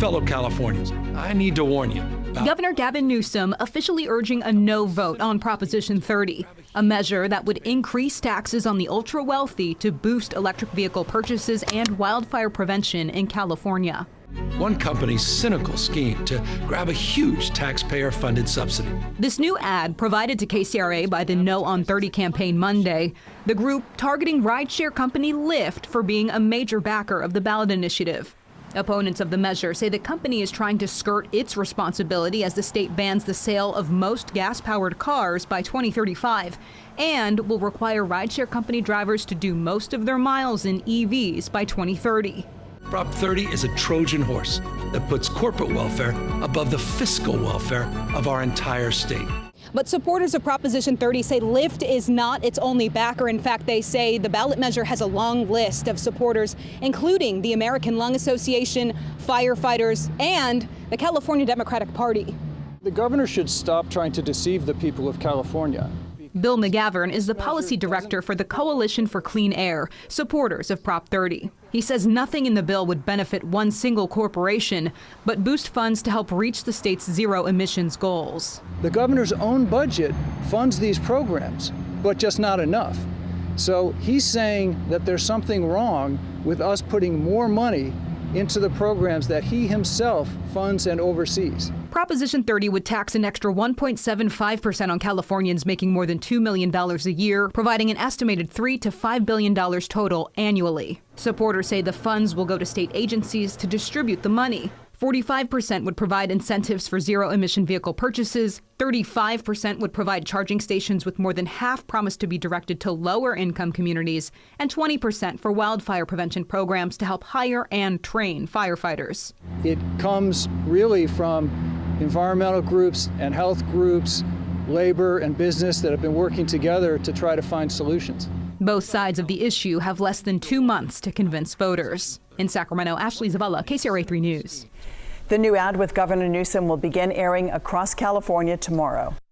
fellow Californians, I need to warn you. Governor Gavin Newsom officially urging a no vote on Proposition 30, a measure that would increase taxes on the ultra-wealthy to boost electric vehicle purchases and wildfire prevention in California. One company's cynical scheme to grab a huge taxpayer-funded subsidy. This new ad provided to KCRA by the No on 30 campaign Monday, the group targeting rideshare company Lyft for being a major backer of the ballot initiative. Opponents of the measure say the company is trying to skirt its responsibility as the state bans the sale of most gas-powered cars by 2035 and will require rideshare company drivers to do most of their miles in EVs by 2030. Prop 30 is a Trojan horse that puts corporate welfare above the fiscal welfare of our entire state. But supporters of Proposition 30 say Lyft is not its only backer. In fact, they say the ballot measure has a long list of supporters, including the American Lung Association, firefighters, and the California Democratic Party. The governor should stop trying to deceive the people of California. Bill McGavern is the policy director for the Coalition for Clean Air, supporters of Prop 30. He says nothing in the bill would benefit one single corporation, but boost funds to help reach the state's zero emissions goals. The governor's own budget funds these programs, but just not enough. So he's saying that there's something wrong with us putting more money into the programs that he himself funds and oversees. Proposition 30 would tax an extra 1.75% on Californians making more than $2 million a year, providing an estimated $3 to $5 billion total annually. Supporters say the funds will go to state agencies to distribute the money. 45% would provide incentives for zero-emission vehicle purchases, 35% would provide charging stations, with more than half promised to be directed to lower-income communities, and 20% for wildfire prevention programs to help hire and train firefighters. It comes really from environmental groups and health groups, labor and business that have been working together to try to find solutions. Both sides of the issue have less than 2 months to convince voters. In Sacramento, Ashley Zavala, KCRA 3 News. The new ad with Governor Newsom will begin airing across California tomorrow.